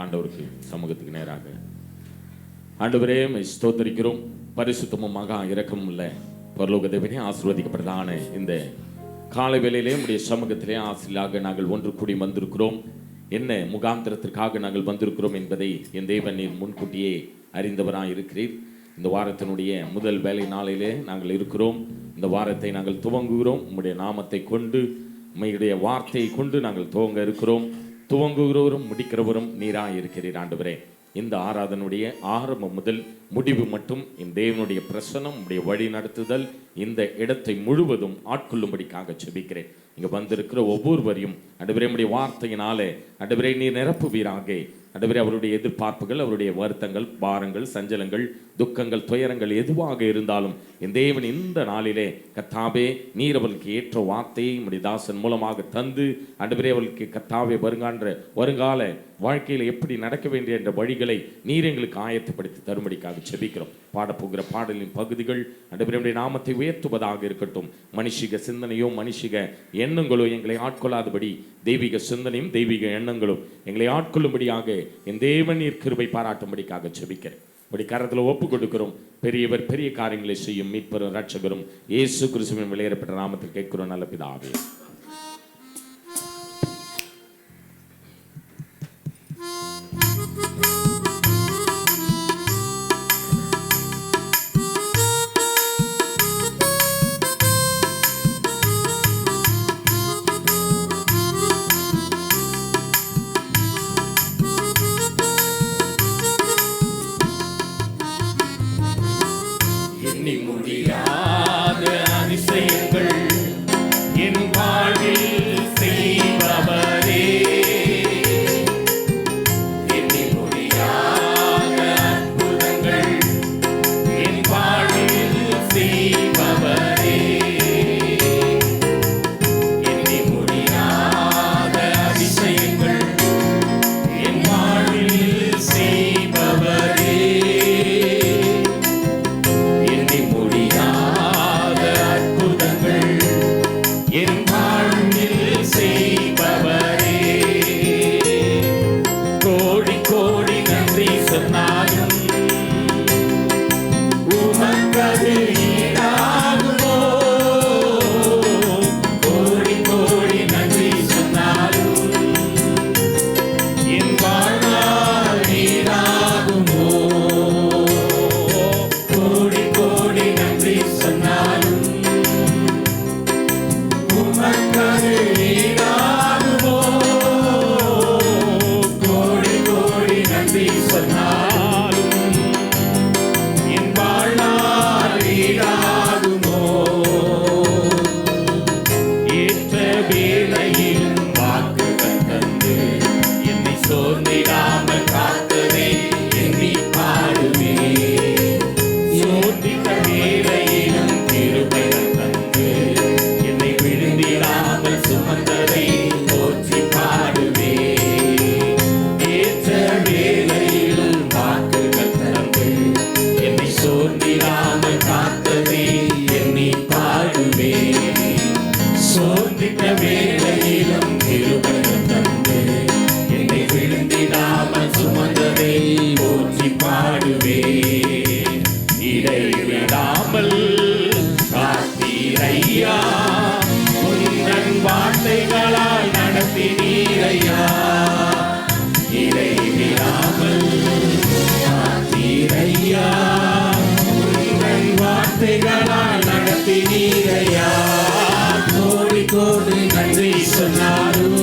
ஆண்டவருக்கு சமூகத்துக்கு நேராக. ஆண்டவரே ஸ்தோத்திரிக்கிறோம். பரிசுத்தமும் மகா இரக்கமும் உள்ள பரலோக தேவனே, ஆசீர்வதிக்கப்பட்டதான இந்த காலை வேளையிலே உடைய சமூகத்திலே ஆசிரியராக நாங்கள் ஒன்று கூடி வந்திருக்கிறோம். என்ன முகாந்திரத்திற்காக நாங்கள் வந்திருக்கிறோம் என்பதை என் தேவன் நீர் முன்கூட்டியே அறிந்தவராக இருக்கிறீர். இந்த வாரத்தினுடைய முதல் வேலை நாளிலே நாங்கள் இருக்கிறோம். இந்த வாரத்தை நாங்கள் துவங்குகிறோம். உம்முடைய நாமத்தை கொண்டு, உம்முடைய வார்த்தையை கொண்டு நாங்கள் துவங்க இருக்கிறோம். துவங்குகிறவரும் முடிக்கிறவரும் நீராக இருக்கிறீர் ஆண்டவரே. இந்த ஆராதனுடைய ஆரம்பம் முதல் முடிவு மட்டும் என் தேவனுடைய பிரசன்னம், உடைய வழி நடத்துதல் இந்த இடத்தை முழுவதும் ஆட்கொள்ளும்படிக்காக செபிக்கிறேன். இங்கே வந்திருக்கிற ஒவ்வொருவரையும் ஆண்டவரே உம்முடைய வார்த்தையினாலே ஆண்டவரே நீர் நிரப்புவீராக. ஆண்டவரே அவருடைய எதிர்பார்ப்புகள், அவருடைய வருத்தங்கள், பாரங்கள், சஞ்சலங்கள், துக்கங்கள், துயரங்கள் எதுவாக இருந்தாலும் என் தேவன் இந்த நாளிலே கர்த்தாவே நீர் அவர்களுக்கு ஏற்ற வார்த்தையை உம்முடைய தாசன் மூலமாக தந்து ஆண்டவரே அவர்களுக்கு கர்த்தாவே வருங்கால வாழ்க்கையில் எப்படி நடக்க வேண்டிய என்ற வழிகளை நீர் எங்களுக்கு ஆயத்தப்படுத்தி தரும்படிக்காக செபிக்கிறோம். பாடப்போகிற பாடலின் பகுதிகள் ஆண்டவரே நாமத்தை உயர்த்துவதாக இருக்கட்டும். மனுஷிக சிந்தனையோ மனுஷிக எண்ணங்களோ எங்களை ஆட்கொள்ளாதபடி தெய்வீக சிந்தனையும் தெய்வீக எண்ணங்களும் எங்களை ஆட்கொள்ளும்படியாக என் தேவன் நீர் கிருபை பாராட்டும்படிக்காக செபிக்கிறேன். இப்படி கரத்தில் ஒப்பு கொடுக்கிறோம். பெரியவர் பெரிய காரியங்களை செய்யும் மீட்பரும் ரட்சகரும் இயேசு கிறிஸ்துவின் வெளியேறப்பட்ட நாமத்தில் கேட்கிறோம் நல்ல பிதாவே. சொன்னாலும்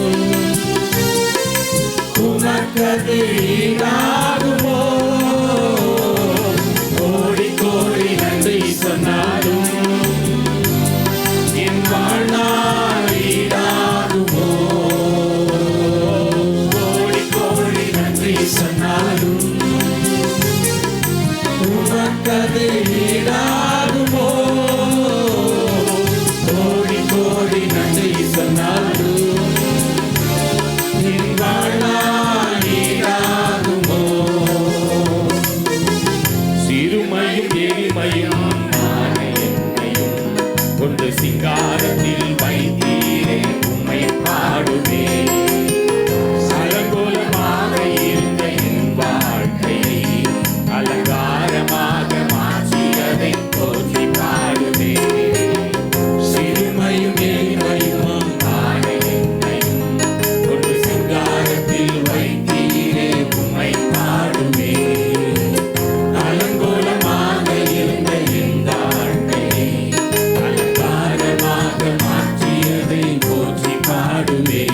இயேசுவே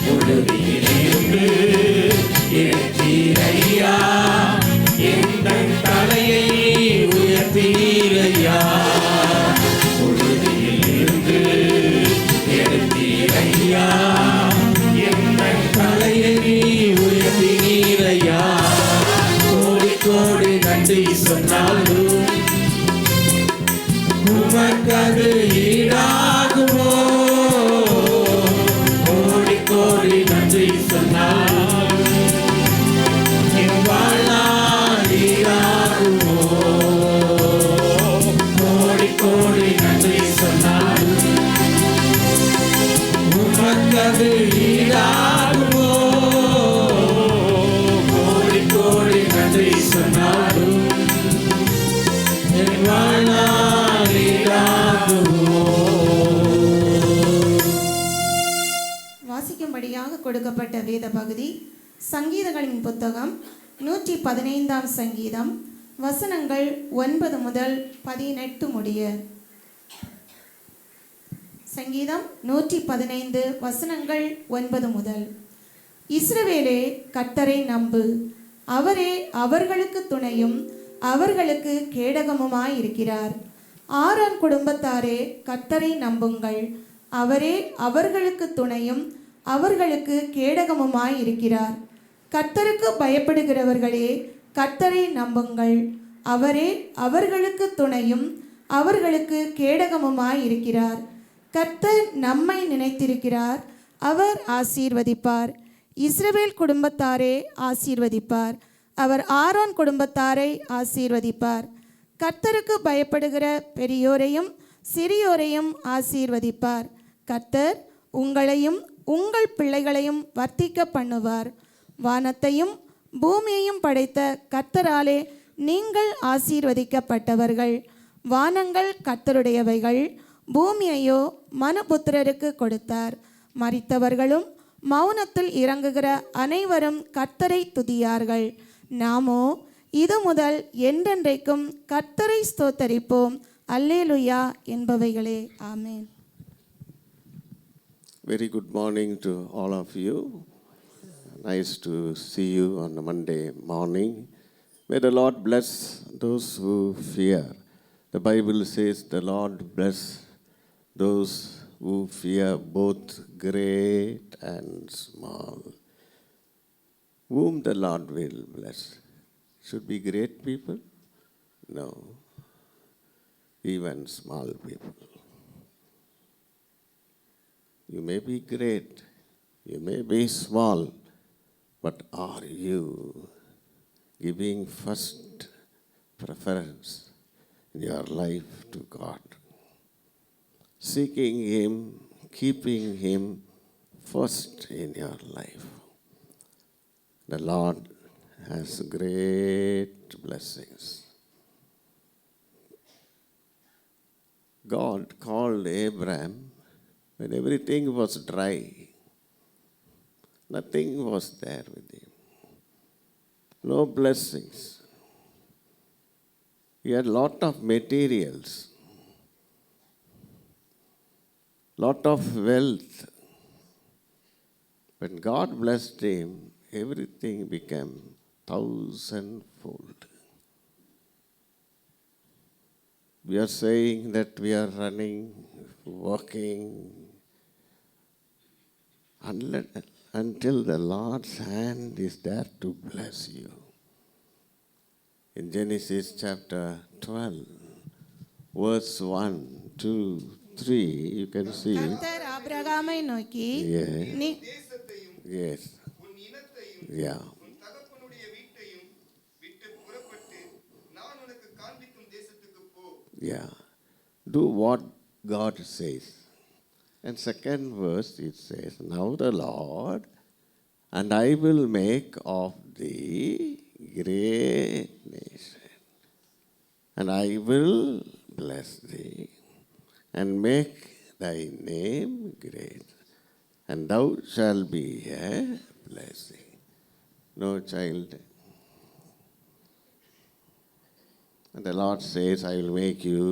புழுதியிலிருந்து எடுத்தீரையா, எங்கள் தலையை உயர்த்தீரையா. புழுதியிலிருந்து எடுத்தீரையா, எங்கள் தலையை உயர்த்தீரையா. கோடி கோடி நன்றி சொன்னாலும் உமக்கது ஈடாகுமோ? கோடி கோடி நன்றி சொன்னாலும் என் வாழ்நாள் ஈடாகுமோ? கோடி கோடி நன்றி சொன்னாலும் உமக்கது ஈடாகுமோ? கோடி கோடி நன்றி சொன்னாலும் என் வாழ்நாள் ஈடாகுமோ? வாசிக்கும்படியாக கொடுக்கப்பட்ட வேத பகுதி சங்கீதங்களின் புத்தகம் 115ஆம் சங்கீதம், வசனங்கள் 9 முதல் 18 முடிய. சங்கீதம் 115 வசனங்கள் 9 முதல். இஸ்ரவேலே, கர்த்தரை நம்பு, அவரே அவர்களுக்கு துணையும் அவர்களுக்கு கேடகமுமாயிருக்கிறார். ஆரோன் குடும்பத்தாரே, கர்த்தரை நம்புங்கள், அவரே அவர்களுக்கு துணையும் அவர்களுக்கு கேடகமுமாயிருக்கிறார். கர்த்தருக்கு பயப்படுகிறவர்களே, கர்த்தரை நம்புங்கள், அவரே அவர்களுக்கு துணையும் அவர்களுக்கு கேடகமுமாயிருக்கிறார். கர்த்தர் நம்மை நினைத்திருக்கிறார், அவர் ஆசீர்வதிப்பார். இஸ்ரவேல் குடும்பத்தாரே ஆசீர்வதிப்பார், அவர் ஆரோன் குடும்பத்தாரை ஆசீர்வதிப்பார். கர்த்தருக்கு பயப்படுகிற பெரியோரையும் சிறியோரையும் ஆசீர்வதிப்பார். கர்த்தர் உங்களையும் உங்கள் பிள்ளைகளையும் வர்த்திக்க பண்ணுவார். வானத்தையும் பூமியையும் படைத்த கர்த்தராலே நீங்கள் ஆசீர்வதிக்கப்பட்டவர்கள். வானங்கள் கர்த்தருடையவைகள், பூமியையோ மனுபுத்திரருக்கு கொடுத்தார். மரித்தவர்களும் மௌனத்தில் இறங்குகிற அனைவரும் கர்த்தரை துதியார்கள். நாமோ இது முதல் என்றென்றைக்கும் கர்த்தரை ஸ்தோத்தரிப்போம், அல்லேலுயா என்பவைகளே. ஆமென். Very good morning to all of you. Nice to see you on a Monday morning. May the Lord bless those who fear. The Bible says the Lord bless those who fear, both great and small. Whom the Lord will bless. Should be great people? No. Even small people. You may be great, you may be small, but are you giving first preference in your life to God? Seeking Him, keeping Him first in your life. The Lord has great blessings. God called Abraham when everything was dry. Nothing was there with him. No blessings. He had lot of materials, lot of wealth. When God blessed him, everything became 1,000-fold. We are saying that we are running, working, until the Lord's hand is there to bless you. In Genesis chapter 12, verse 1, 2, 3, you can see. கர்த்தர் ஆபிரகாமை நோக்கி, Yes. Yeah. Yeah. Do what God says. And second verse it says, now the Lord, and I will make of thee great nation, and I will bless thee, and make thy name great, and thou shalt be a blessing. No child. And the Lord says, I will make you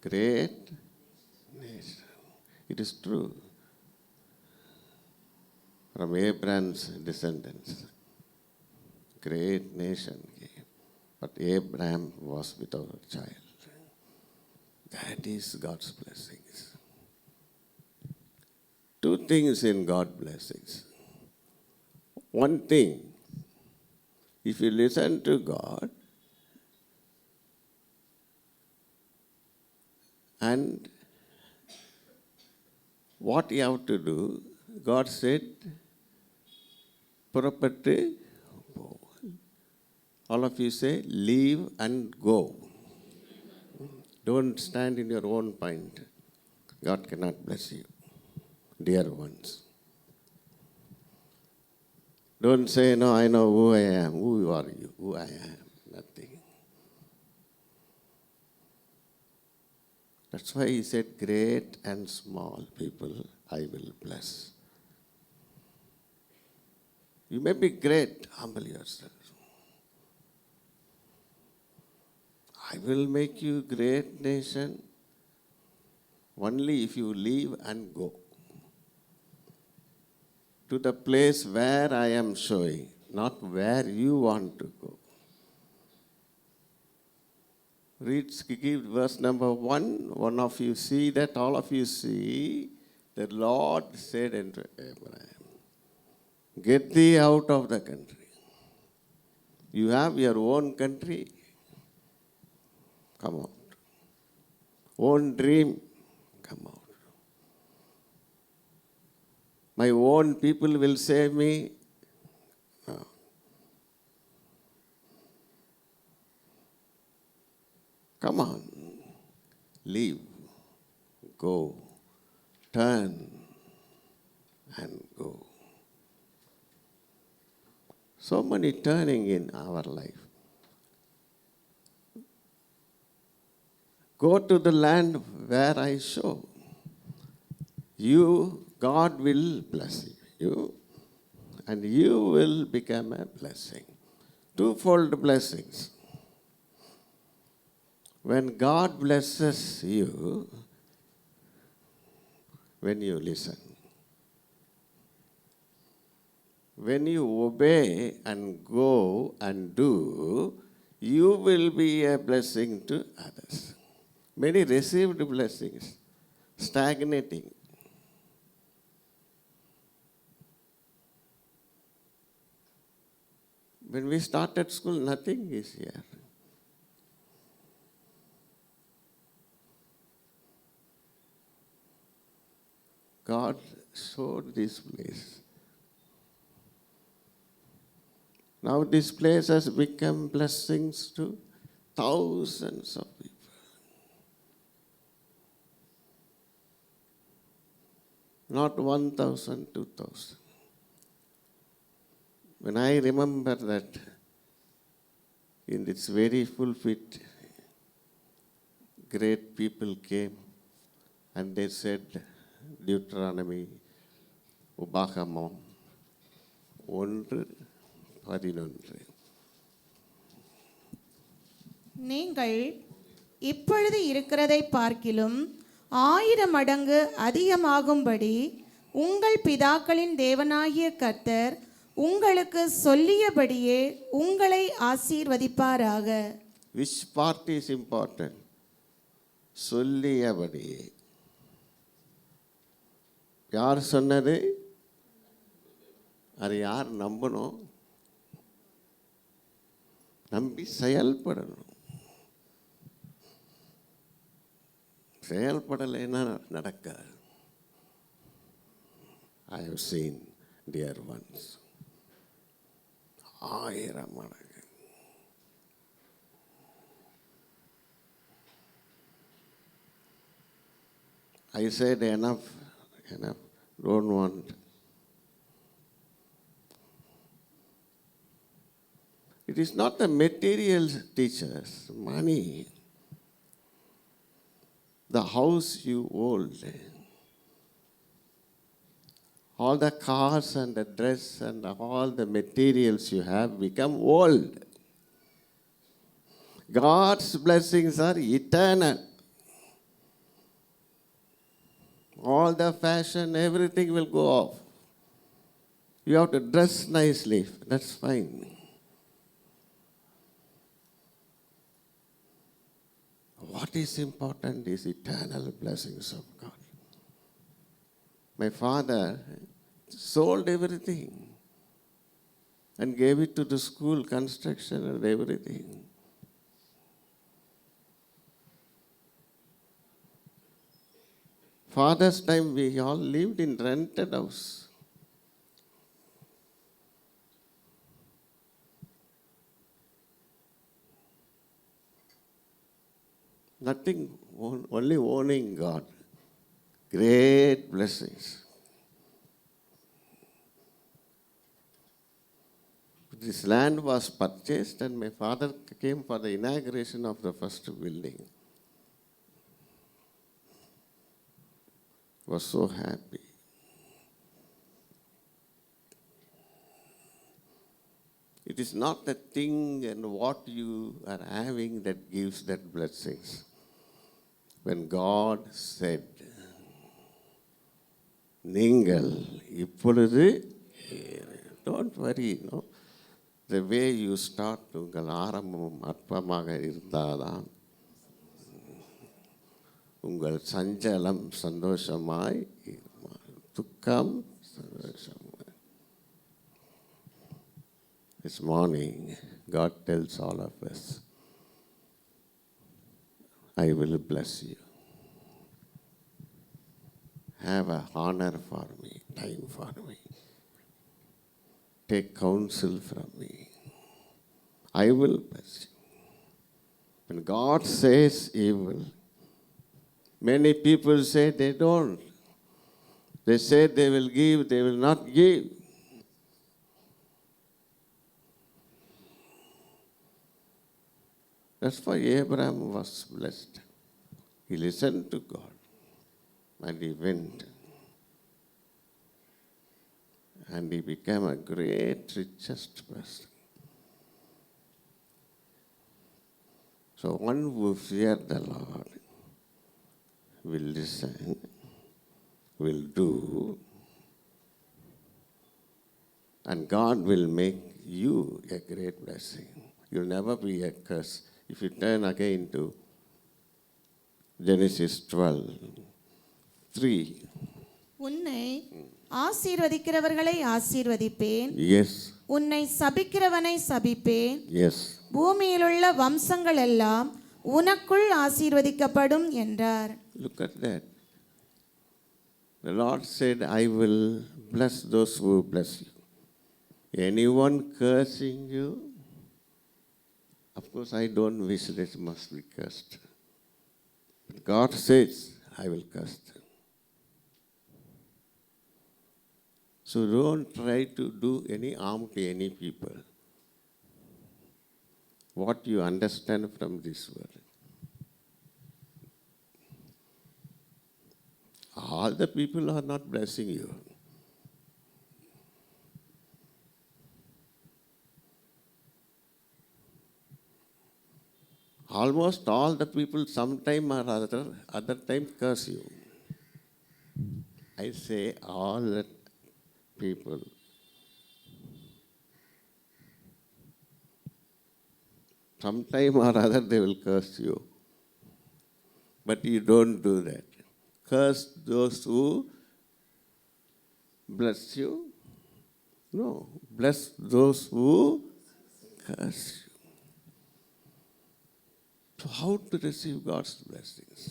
great It is true. From Abraham's descendants, great nation came. But Abraham was without a child. That is God's blessings. Two things in God's blessings. One thing, if you listen to God and what you have to do, God said, புறப்பட்டு போ. All of you say, leave and go. Don't stand in your own point. God cannot bless you, dear ones. Don't say, no, I know who I am. Who are you? Who I am? Nothing. That's why he said, great and small people I will bless. You may be great, humble yourself. I will make you great nation only if you leave and go to the place where I am showing, not where you want to go. Read, give verse number 1. One of you see that, all of you see. The Lord said unto Abraham, get thee out of the country. You have your own country. Come out. Own dream. Come out. My own people will save me. No. Come on. Leave. Go. Turn and go. So many turning in our life. Go to the land where I show. You, God will bless you, and you will become a blessing. Twofold blessings. When God blesses you, when you listen, when you obey and go and do, you will be a blessing to others. Many received blessings, stagnating. When we started school, nothing is here. God showed this place. Now this place has become blessings to thousands of people. Not 1,000, 2,000. When I remember that in this very pulpit, great people came and they said, Deuteronomy, உபாகமம் 1:11. நீங்கள் இப்பொழுது இருக்கிறதை பார்க்கிலும் 1000 மடங்கு அதிகமாகும்படி உங்கள் பிதாக்களின் தேவனாகிய கர்த்தர் உங்களுக்கு சொல்லியபடியே உங்களை ஆசீர்வதிப்பாராக. Which part is important? சொல்லியபடியே. யார் சொன்னது? அது யார் நம்பணும்? நம்பி செயல்படணும். செயல்படலைன்னா நடக்காது. I have seen, dear ones, 1000 மடங்கு. I said enough, don't want. It is not the material teachers, money, the house you hold, all the cars and the dress and all the materials you have become old. God's blessings are eternal. all the fashion, everything will go off. You have to dress nicely. That's fine. What is important is eternal blessings of God. My father sold everything and gave it to the school construction and everything. Father's time, we all lived in rented house. Nothing, only owning God. Great blessings. This land was purchased and my father came for the inauguration of the first building. Was so happy. It is not the thing and what you are having that gives that blessings. When God said, நீங்கள் இப்பொழுது, don't worry, no? The way you start, உங்கள் ஆரம்பம் அற்பமாக இருந்தால்தான் உங்கள் சஞ்சலம் சந்தோஷமாய் துக்கம் சந்தோஷமாய். This morning, God tells all of us, I will bless you. Have a honor for me, time for me. Take counsel from me. I will bless you. When God says He will, many people say they don't. They say they will give, they will not give. That's why Abraham was blessed. He listened to God and he went. And he became a great, richest person. So one who fears the Lord will listen, will do, and God will make you a great blessing. You'll never be a curse. If you turn again to Genesis 12:3. உன்னை ஆசீர்வதிக்கிறவர்களை ஆசீர்வதிப்பேன், Yes, உன்னை சபிக்கிறவனை சபிப்பேன், yes. பூமியிலுள்ள வம்சங்கள் எல்லாம் உனக்குள் ஆசீர்வதிக்கப்படும் என்றார். Look at that. The Lord said, I will bless those who bless you. Anyone cursing you, of course I don't wish that must be cursed. But God says, I will curse them. So don't try to do any harm to any people. What you understand from this word. All the people are not blessing you. Almost all the people sometime or other time curse you. I say all the people. Sometime or other they will curse you. But you don't do that. Curse those who bless you. No, bless those who curse you. So how to receive God's blessings?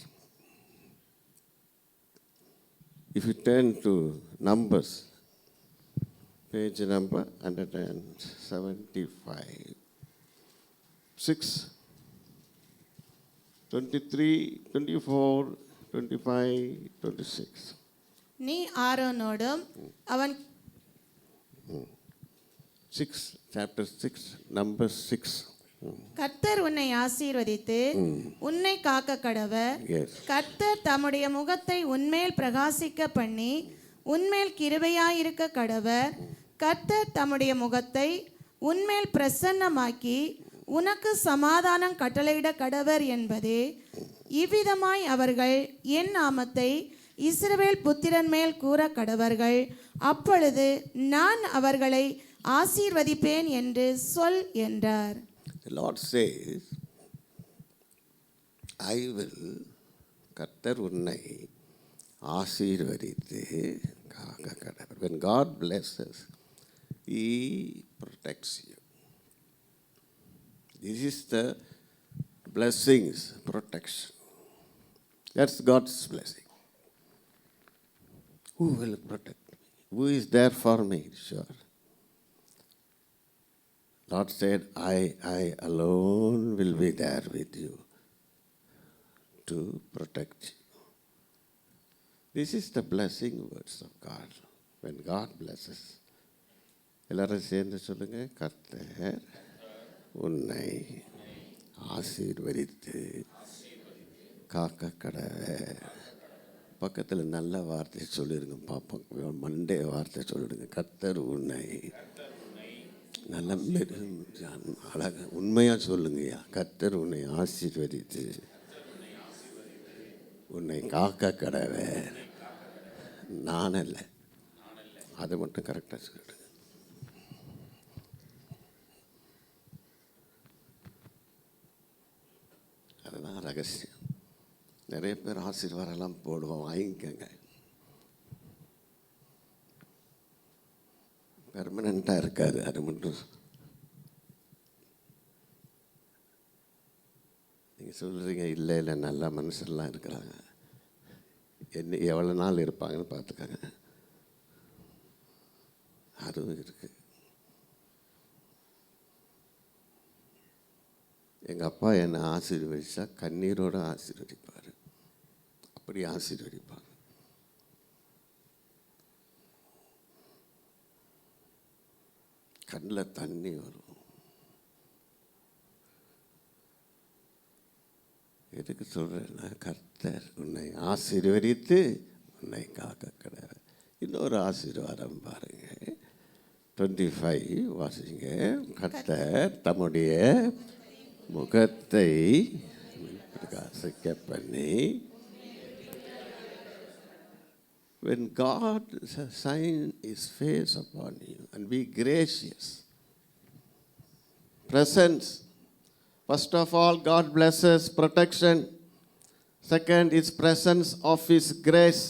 If you turn to Numbers, page number 175, 6, 23, 24, 25, 26. நீ ஆரோனோடும் அவன் 6, chapter 6, number 6. கர்த்தர் உன்னை ஆசீர்வதித்து உன்னை காக்க கடவர். Yes. கர்த்தர் தம்முடைய முகத்தை உன்மேல் பிரகாசிக்க பண்ணி உன்மேல் கிருபையாயிருக்க கடவர். கர்த்தர் தம்முடைய முகத்தை உன்மேல் பிரசன்னமாக்கி உனக்கு சமாதானம் கட்டளையிட கடவர் என்பதே. இவ்விதமாய் அவர்கள் என் நாமத்தை இஸ்ரவேல் புத்திரன் மேல் கூற கடவர்கள். அப்பொழுது நான் அவர்களை ஆசீர்வதிப்பேன் என்று சொல் என்றார். The Lord says, I will, கர்த்தர் உன்னை ஆசீர்வதித்து காக்க கடவர். When God blesses, He protects you. This is the blessings, protection. That's God's blessing. Who will protect me? Who is there for me? Sure. Lord said, I alone will be there with you to protect you. This is the blessing words of God. When God blesses. எல்லாரும் சேர்ந்து சொல்லுங்க, கர்த்தர் உன்னை ஆசீர்வதித்து காக்க கடவர். பக்கத்தில் நல்ல வார்த்தை சொல்லிடுங்க பார்ப்போம். மண்டே வார்த்தை சொல்லிடுங்க. கர்த்தர் உன்னை நல்ல அழகாக உண்மையாக சொல்லுங்கய்யா. கர்த்தர் உன்னை ஆசீர்வதித்து உன்னை காக்க கடவர். நான் அல்ல, அதை மட்டும் கரெக்டாக சொல்லிடுங்க. அதுதான் ரகசியம். நிறைய பேர் ஆசீர்வாதம்லாம் போடுவோம், வாங்கிக்கங்க. பெர்மனண்ட்டாக இருக்காது. அது மட்டும் நீங்கள் சொல்கிறீங்க. இல்லை இல்லை, நல்ல மனுஷர்லாம் இருக்கிறாங்க. என்ன எவ்வளோ நாள் இருப்பாங்கன்னு பார்த்துக்கங்க. அதுவும் இருக்குது. எங்கள் அப்பா என்னை ஆசீர்வதிச்சா கண்ணீரோடு ஆசீர்வதிப்பார். அப்படி ஆசீர்வதிப்பாங்க. கண்ணில் தண்ணி வரும். எதுக்கு சொல்கிறேன்னா, கர்த்தர் உன்னை ஆசீர்வதித்து உன்னை காக்க கடவர். இன்னொரு ஆசீர்வாதம் பாருங்க. 25 வாசிங்க. கர்த்தர் தம்முடைய முகத்தை பிரகாசிக்க பண்ணி. When God shine His face upon you and be gracious. Presence. First of all, God blesses protection. Second, His presence of His grace.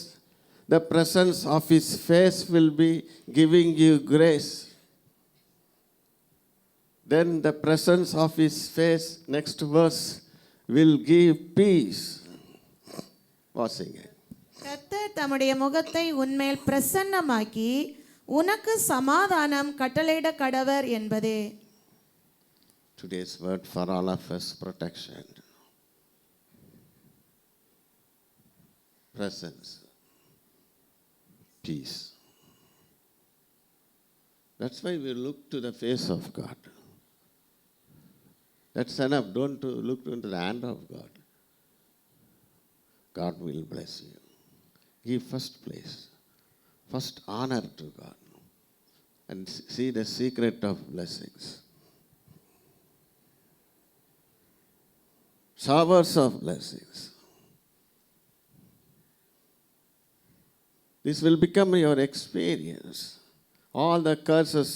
The presence of His face will be giving you grace. Then the presence of His face, next verse, will give peace. Watching it. கர்த்தர் தம்முடைய முகத்தை உன்மேல் பிரசன்னமாக்கி உனக்கு சமாதானம் கட்டளையிட கடவர் என்பதே. Today's word for all of us, protection. Presence. Peace. That's why we look to the face of God. That's enough. Don't look into the hand of God. God will bless you. Give first place, first honor to God, and see the secret of blessings. Showers of blessings. This will become your experience. All the curses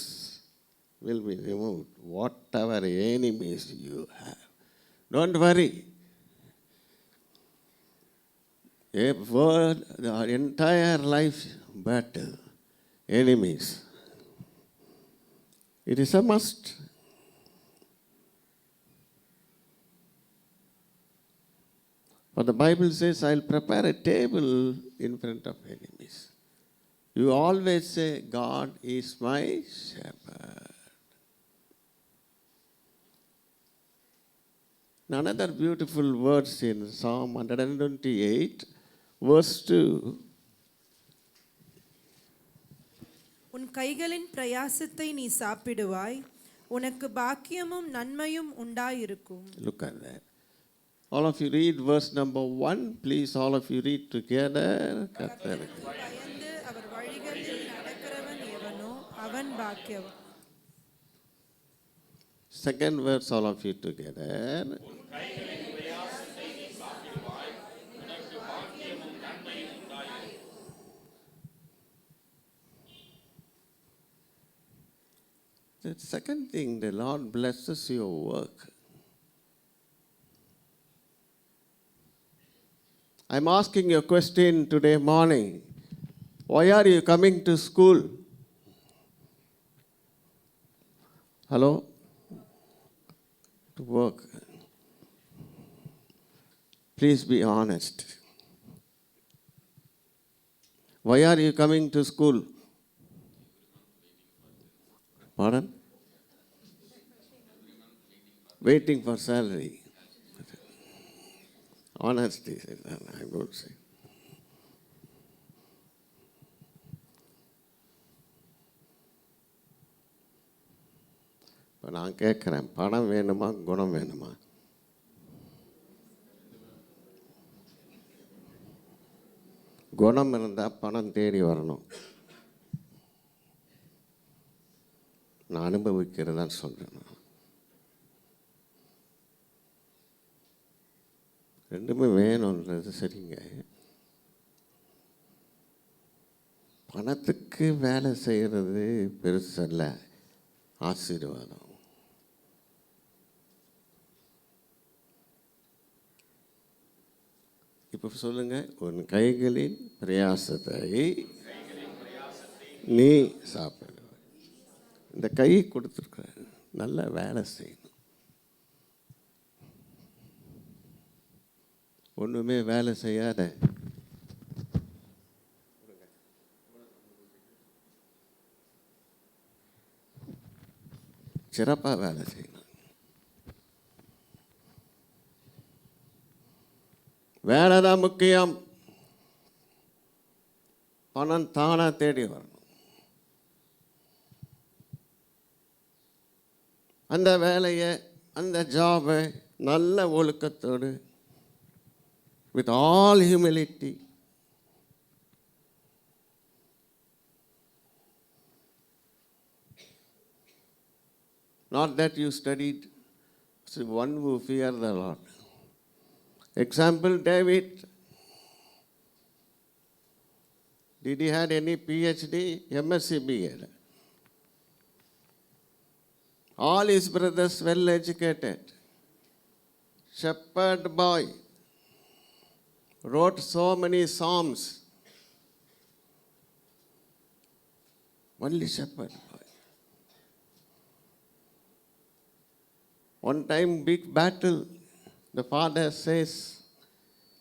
will be removed, whatever enemies you have. Don't worry. A word, the entire life battle, enemies. It is a must. But the Bible says, I'll prepare a table in front of enemies. You always say, God is my shepherd. Another beautiful verse in Psalm 128, verse 2. உன் கைகளின் பிரயாசத்தை நீ சாப்பிடுவாய், உனக்கு பாக்கியமும் நன்மையும் உண்டாயிருக்கும். Look at that. All of you read verse number 1. Please, all of you read together. பயந்து அவர் வழிகளில் நடக்கிறவன் எவனோ அவன் பாக்கியவான். Second verse, all of you together. The second thing, the Lord blesses your work. I'm asking you a question today morning. Why are you coming to school? Hello? To work. Please be honest. Why are you coming to school? Pardon? Waiting for salary. Honesty, I would say. இப்போ நான் கேட்குறேன், பணம் வேணுமா குணம் வேணுமா? குணம் இருந்தால் பணம் தேடி வரணும். நான் அனுபவிக்கிறதா சொல்கிறேன். ரெண்டுமே வேணுன்றது சரிங்க. பணத்துக்கு வேலை செய்கிறது பெருசல்ல, ஆசீர்வாதம். இப்போ சொல்லுங்க, உன் கைகளின் பிரயாசத்தை நீ சாப்பிடு. இந்த கை கொடுத்துருக்க, நல்ல வேலை செய்யணும். ஒன்றுமே வேலை செய்யாத சிறப்பாக வேலை செய்யணும். வேலை தான் முக்கியம். பணம் தானாக தேடி வரணும். அந்த வேலையை, அந்த ஜாபை நல்ல ஒழுக்கத்தோடு, with all humility, not that you studied, it's one who fear the Lord. Example, David. Did he had any PhD? MSc B.Ed. All his brothers well educated. Shepherd boy. Wrote so many psalms. Only shepherd boy. One time, big battle. The father says,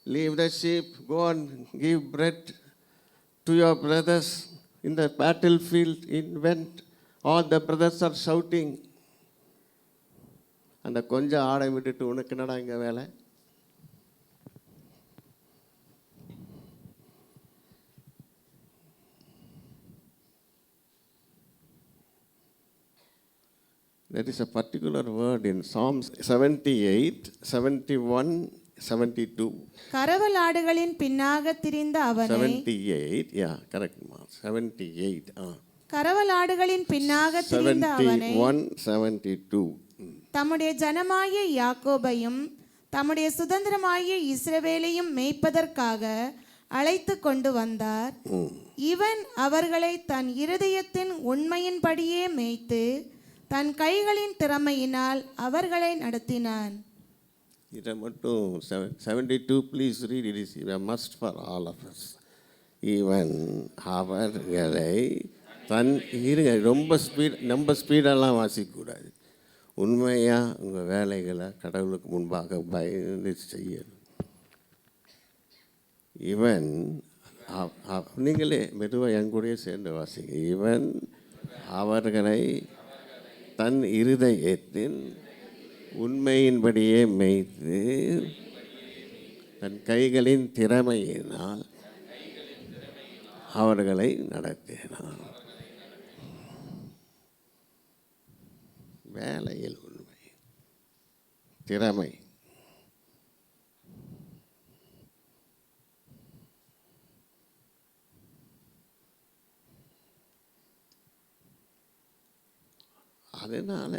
leave the sheep, go and give bread to your brothers. In the battlefield, it went. All the brothers are shouting. அந்த கொஞ்சம் ஆடை விட்டுட்டு உனக்கு என்னடா இங்கே வேலை? There is a particular word in Psalms 78, 71, 72. கரவல் ஆடுகளின் பின்னாக திரிந்த அவனை 78, yeah, correct, ma. 78, கரவல் ஆடுகளின் பின்னாக திரிந்த அவனை 71, 72. தம்முடைய ஜனமாகிய யாக்கோபையும் தம்முடைய சுதந்திரமாகிய இஸ்ரவேலையும் மேய்ப்பதற்காக அழைத்து கொண்டு வந்தார். இவன் அவர்களை தன் இருதயத்தின் உண்மையின்படியே மேய்த்து தன் கைகளின் திறமையினால் அவர்களை நடத்தினான். இதை மட்டும் 72, please read it. Is a must for all of us. Even அவர்களை தன் இருங்க, ரொம்ப ஸ்பீடெல்லாம் வாசிக்கக்கூடாது. உண்மையாக உங்கள் வேலைகளை கடவுளுக்கு முன்பாக பயந்து செய்யணும். இவன் நீங்களே மெதுவாக என் கூடயே சேர்ந்து வாசிங்க. இவன் அவர்களை தன் இருதயத்தின் உண்மையின்படியே மேய்த்து தன் கைகளின் திறமையினால் அவர்களை நடத்தினான். வேலையில் உண்மை, திறமை. அதனால்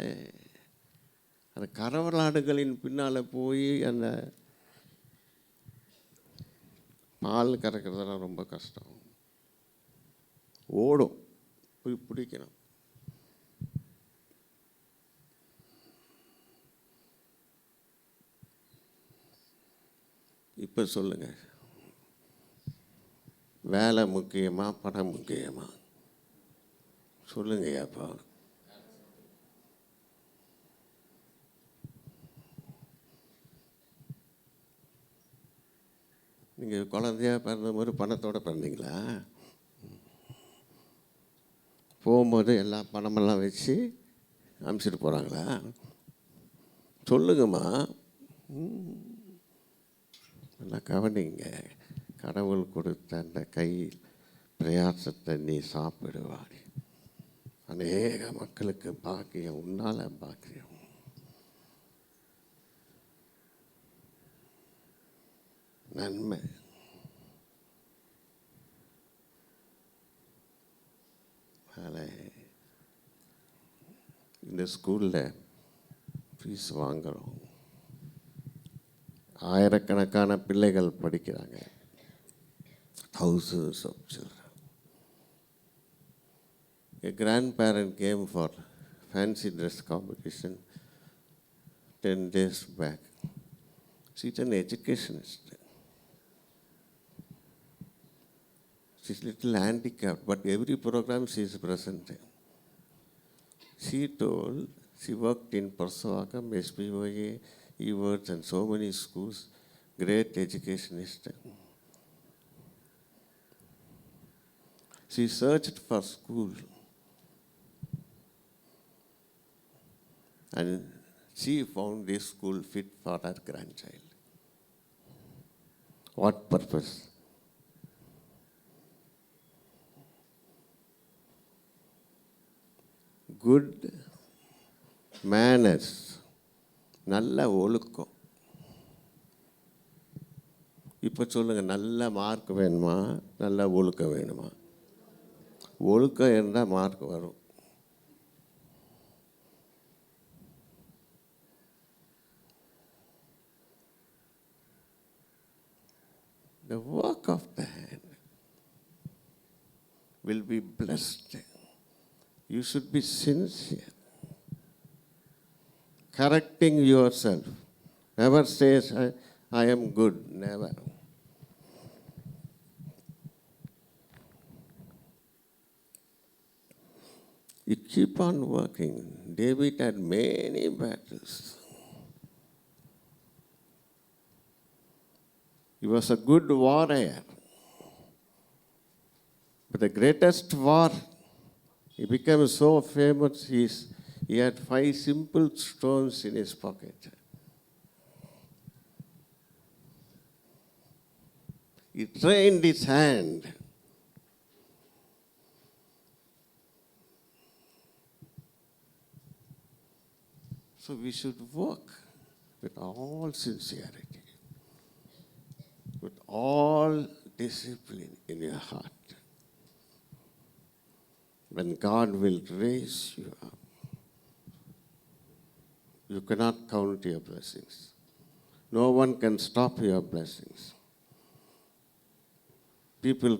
அந்த கரவலாடுகளின் பின்னால் போய் அந்த பால் கறக்கிறதெல்லாம் ரொம்ப கஷ்டம். ஓடும், போய் பிடிக்கணும். இப்போ சொல்லுங்கள், வேலை முக்கியமா பணம் முக்கியமா? சொல்லுங்கய்யாப்பா. நீங்கள் குழந்தையா பிறந்தபோது பணத்தோடு பிறந்தீங்களா? போகும்போது எல்லாம் பணமெல்லாம் வச்சு அனுப்பிச்சிட்டு போகிறாங்களா? சொல்லுங்கம்மா. நல்லா கவனிங்க. கடவுள் கொடுத்த அந்த கை பிரயாசத்தை நீ சாப்பிடுவாய். அநேக மக்களுக்கு பாக்கியம், உன்னால் பாக்கியம். நன்மை. இந்த ஸ்கூலில் ஃபீஸ் வாங்குகிறோம். ஆயிரக்கணக்கான பிள்ளைகள் படிக்கிறாங்க. Thousands of children. A grandparent came for fancy dress competition 10 days back. She's an educationist. She's little handicapped, but every program she is present. She told she worked in Parsavakam, SPOA, Ewords, and so many schools. Great educationist. She searched for school and she found this school fit for her grandchild. What purpose? Good manners, நல்ல ஒழுக்கம். இப்போ சொல்லுங்கள், நல்ல mark வேணுமா, நல்ல ஒழுக்கம் வேணுமா? ஒழுக்கம் இருந்தால் மார்க் வரும். The work of the hand will be blessed. You should be sincere. Correcting yourself. Never says, I am good. Never. You keep on working. David had many battles. He was a good warrior. But the greatest war, he became so famous, he had 5 simple stones in his pocket. He trained his hand. So we should work with all sincerity, with all discipline in your heart. When God will raise you up, you cannot count your blessings. No one can stop your blessings. People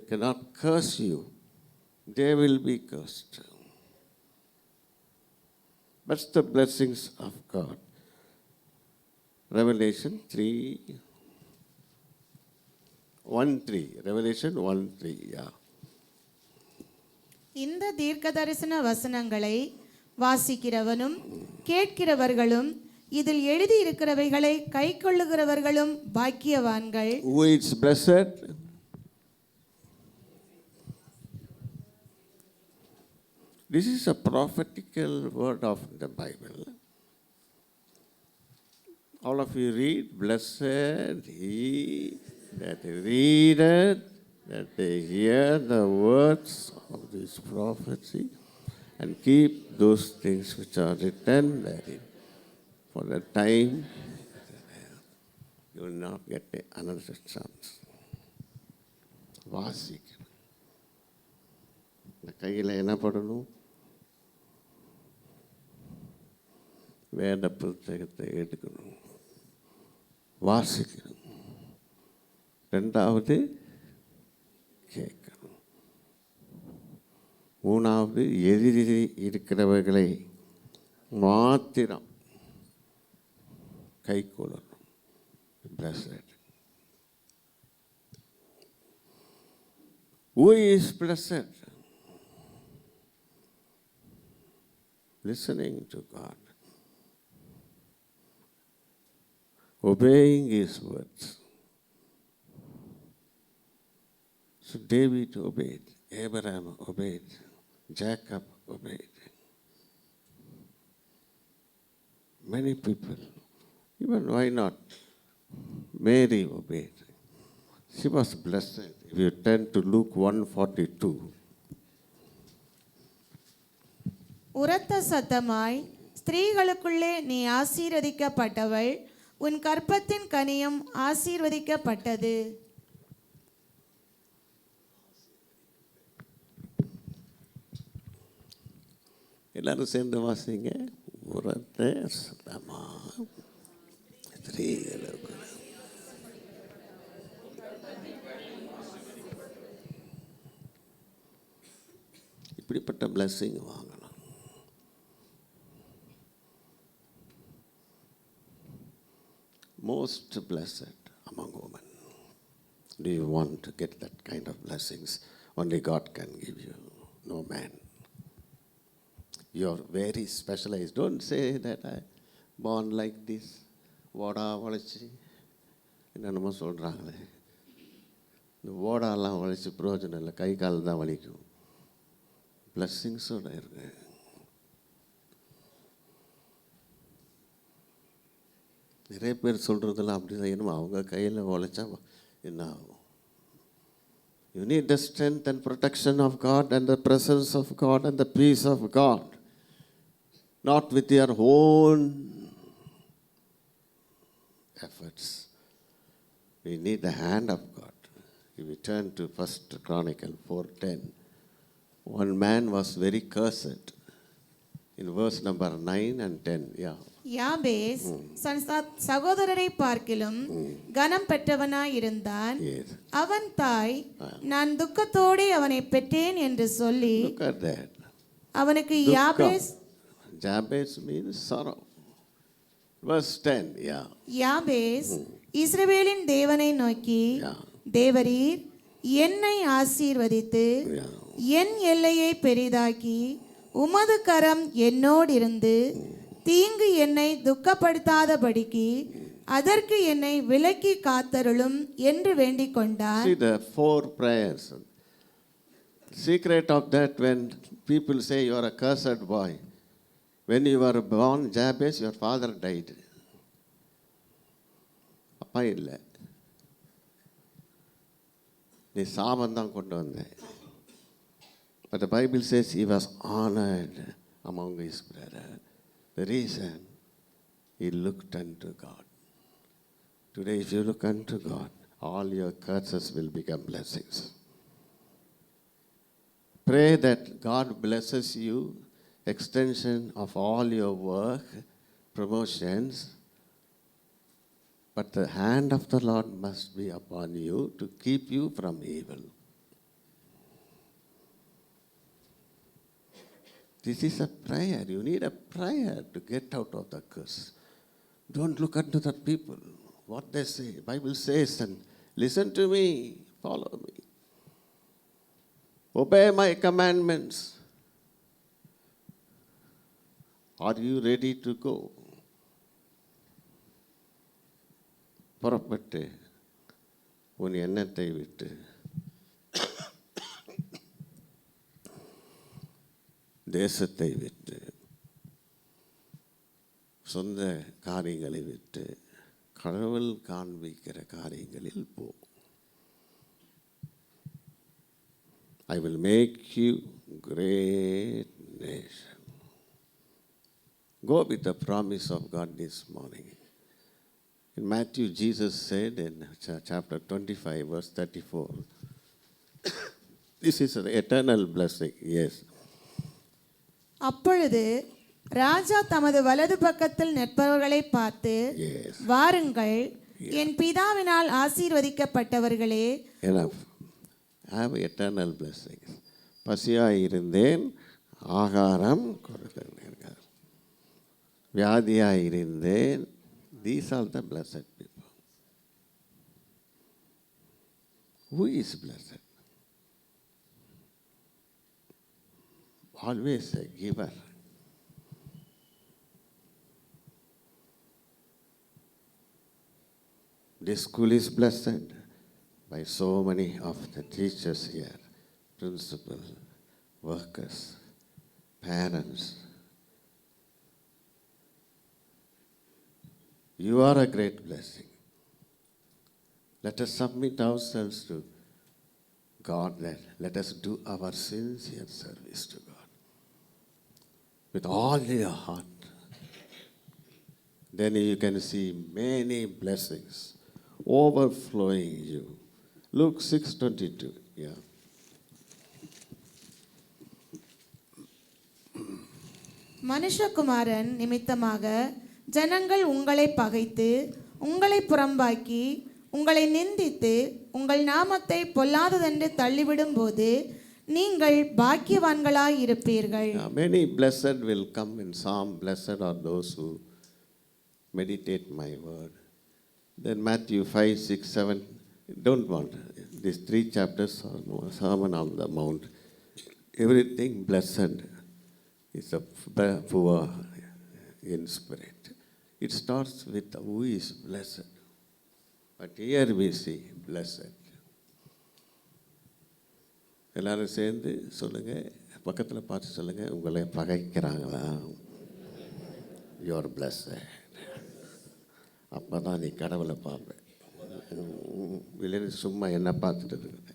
cannot curse you. They will be cursed. That's the blessings of God. Revelation 3:1-3. Revelation 1:3. Yeah. இந்த தீர்க்கதரிசன வசனங்களை வாசிக்கிறவனும் கேட்கிறவர்களும் இதில் எழுதியிருக்கிறவைகளை கைக்கொள்ளுகிறவர்களும் பாக்கியவான்கள். Who is blessed? This is a prophetical word of the Bible. All of you read, blessed he that readeth, that they hear the words of this prophecy and keep those things which are written therein. For the time you will not get another chance. வாசிக்கணும். இந்த கையில் என்ன பண்ணணும்? வேத புத்தகத்தை எடுக்கணும், வாசிக்கணும். 2வது கேட்கணும். 3வது எதிரி இருக்கிறவர்களை மாத்திரம் கைக்கொள்ளணும். blessed. Who is blessed? Listening to God, obeying His words. So David obeyed, Abraham obeyed, Jacob obeyed. Many people, even why not? Mary obeyed. She was blessed. If you turn to Luke 1:42, உரத்த சத்தமாய் ஸ்திரீகளுக்குள்ளே நீ ஆசீர்வதிக்கப்பட்டவள், உன் கர்ப்பத்தின் கனியும் ஆசீர்வதிக்கப்பட்டது. எல்லாரும் சேர்ந்து வாசிங்க. உரத்த சத்தமா ஸ்திரீகளுக்கு. இப்படிப்பட்ட blessing வாங்கணும். Most blessed among women. Do you want to get that kind of blessings? Only God can give you, no man. You're very specialized. Don't say that I born like this. ஓடா உழைச்சி என்னென்னமோ சொல்கிறாங்களே, இந்த ஓடாலாம் உழைச்சி பிரயோஜனம் இல்லை, கை கால் தான் வலிக்கும். பிளஸ்ஸிங்ஸோட இருக்கு. நிறைய பேர் சொல்கிறதெல்லாம் அப்படி செய்யணும், அவங்க கையில் உழைச்சா என்ன ஆகும்? You need the strength and protection of God and the presence of God and the peace of God. Not with your own efforts. We need the hand of God. If we turn to 1 Chronicle 4:10, one man was very cursed. In verse number 9 and 10, yeah. யாபேஸ் சகோதரரை பார்க்கிலும் கனம் பெற்றவனாய் இருந்தான். Yes. அவன் தாய், நான் துக்கத்தோடே அவனை பெற்றேன் என்று சொல்லி Look at that. அவனுக்கு யாபேஸ் Jabez means sorrow. Verse 10, yeah. யாபேஸ் இஸ்ரவேலின் தேவனை நோக்கி, Yeah. தேவரீர் என்னை ஆசீர்வதித்து Yeah. என் எல்லையை பெரிதாக்கி உமது கரம் என்னோடிருந்து தீங்கு என்னை துக்கப்படுத்தாதபடிக்கு அதற்கு என்னை விலக்கி காத்தருளும் என்று வேண்டிக் கொண்டான். See the 4 prayers. Secret of that, when people say you are a cursed boy, when you were born, Jabez, your father died. அப்பா இல்லை, நீ சாபந்தான் கொண்டு வந்த. But the Bible says he was honored among his brother. The reason, he looked unto God. Today, if you look unto God, all your curses will become blessings. Pray that God blesses you, extension of all your work, promotions, but the hand of the Lord must be upon you to keep you from evil. This is a prayer. You need a prayer to get out of the curse. Don't look unto the people, what they say. Bible says, and listen to me, follow me. Obey my commandments. Are you ready to go? புறப்பட்டு உன் எண்ணத்தை விட்டு தேசத்தை விட்டு சொந்த காரியங்களை விட்டு கடவுள் காண்பிக்கிற காரியங்களில் போ. I will make you great nation. Go with the promise of God this morning. In Matthew, Jesus said in chapter 25, verse 34, this is an eternal blessing, yes. அப்பொழுது ராஜா தமது வலது பக்கத்தில் நிற்பவர்களை பார்த்து, Yes. வாருங்கள், என் பிதாவினால் ஆசீர்வதிக்கப்பட்டவர்களே. Enough. I have eternal blessings. பசியாய் இருந்தேன், ஆகாரம் கொடுத்தேன். வியாதியாய் இருந்தேன். These are the blessed people. Who is blessed? Always a giver. This school is blessed by so many of the teachers here, principal, workers, parents. You are a great blessing. Let us submit ourselves to God. Let us do our sincere service to God with all your heart. Then you can see many blessings overflowing you. Luke 6:22. Yeah. மனுஷகுமாரன் நிமித்தமாக ஜனங்கள் உங்களை பகைத்து உங்களை புறம்பாக்கி உங்களை நிந்தித்து உங்கள் நாமத்தை பொல்லாததென்று தள்ளிவிடும் போது நீங்கள் பாக்கியவான்களாய் இருப்பீர்கள். Many blessed will come in Psalm. Blessed are those who meditate my word. Then Matthew 5, 6, 7. Don't want these 3 chapters are more Sermon on the Mount. Everything blessed is the poor in spirit. It starts with who is blessed. But here we see blessed. எல்லாரும் சேர்ந்து சொல்லுங்க, பக்கத்தில் பார்த்து சொல்லுங்க, உங்களை பகைக்கிறாங்களா? You are blessed. அப்போ தான் நீ கடவுளை பார்ப்பேன். வெளியே சும்மா என்ன பார்த்துட்டு இருக்க.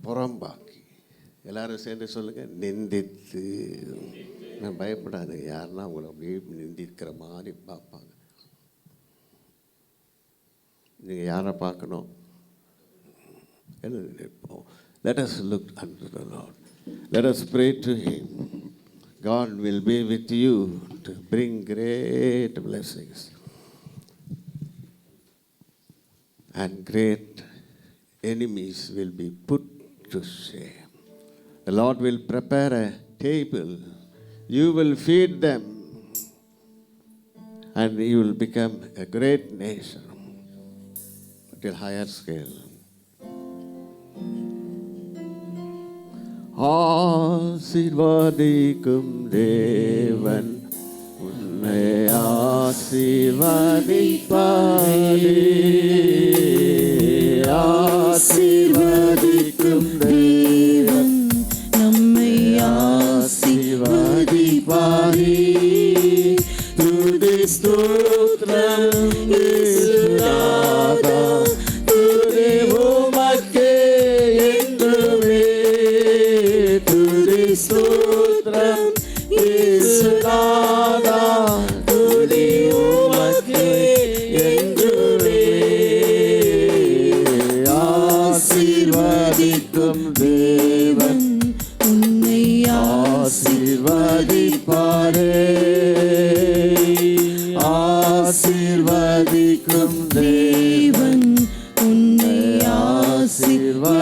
புறம்பாக்கி எல்லாரும் சேர்ந்து சொல்லுங்க, நிந்தித்து. நான் பயப்படாது, யாருன்னா உங்களை அப்படியே நிந்திக்கிற மாதிரி பார்ப்பாங்க. நீங்கள் யாரை பார்க்கணும்? Let us look unto the Lord. Let us pray to Him. God will be with you to bring great blessings and great enemies will be put to shame. The Lord will prepare a table. You will feed them and you will become a great nation at a higher scale. ஆசீர்வதிக்கும் தேவன் உன்னை ஆசீர்வதிப்பாரே. ஆசீர்வதிக்கும் தேவன் நம்மை ஆசீர்வதிப்பாரே. துதி ஸ்தோத்திரம் இயேசுநாதா, துதி உமக்கே என்றுமே. துதி ஸ்தோத்திரம் இயேசுநாதா, துதி உமக்கே என்றுமே. ஆசீர்வதிக்கும் தேவன் உன்னை ஆசீர்வதிப்பாரே. ஆசீர்வதிக்கும் தேவன் உன்னை ஆசீர்வதிப்பாரே.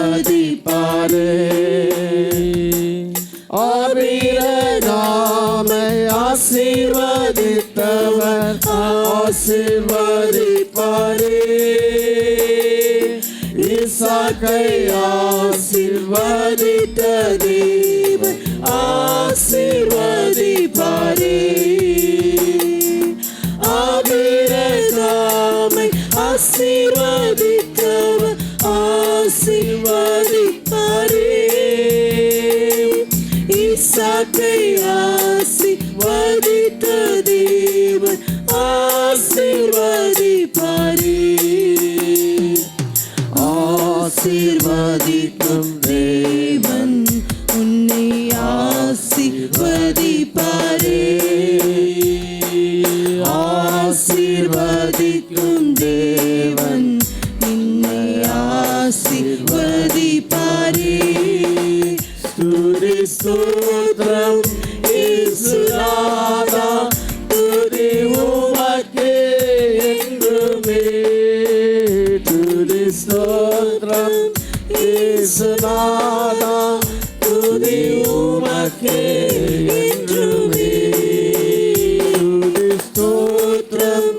ஆபிரகாமை ஆசீர்வதித்தவர் ஆசீர்வதிப்பாரே. ஈசாக்கை ஆசீர்வதித்த தேவன் ஆசீர்வதிப்பாரே. ஆபிரகாமை ஆசீர்வதித்தவர் ஆசீர்வதிப்பாரே. ஈசாக்கை ஆசீர்வதித்த தேவன் ஆசீர்வதிப்பாரே. ஆசீர்வதிக்கும் தேவன் உன்னை ஆசீர்வதிப்பாரே. ஆசீர்வதிக்கும் தேவன் உன்னை ஆசீர்வதிப்பாரே. துதி ஸ்தோத்திரம் இயேசுநாதா, துதி உமக்கே என்றுமே. துதி ஸ்தோத்திரம் இயேசுநாதா, துதி உமக்கே என்றுமே. துதி ஸ்தோத்திரம்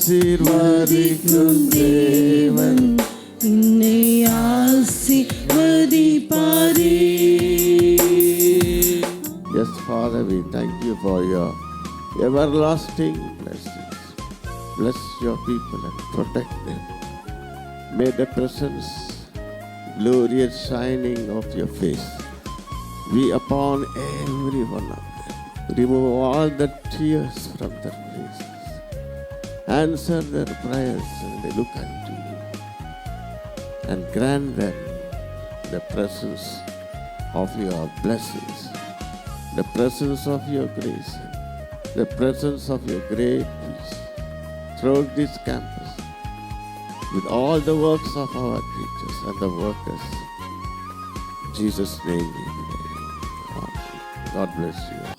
ஆசீர்வதிக்கும் தேவன் என்னை ஆசீர்வதிப்பாரே. Yes, Father, we thank you for your everlasting blessings. Bless your people and protect them. May the presence, glorious shining of your face be upon every one of them. Remove all the tears from their faces. Answer their prayers and they look unto you. And grant them the presence of your blessings, the presence of your grace, the presence of your great peace throughout this campus with all the works of our creatures and the workers. In Jesus' name we pray. God bless you.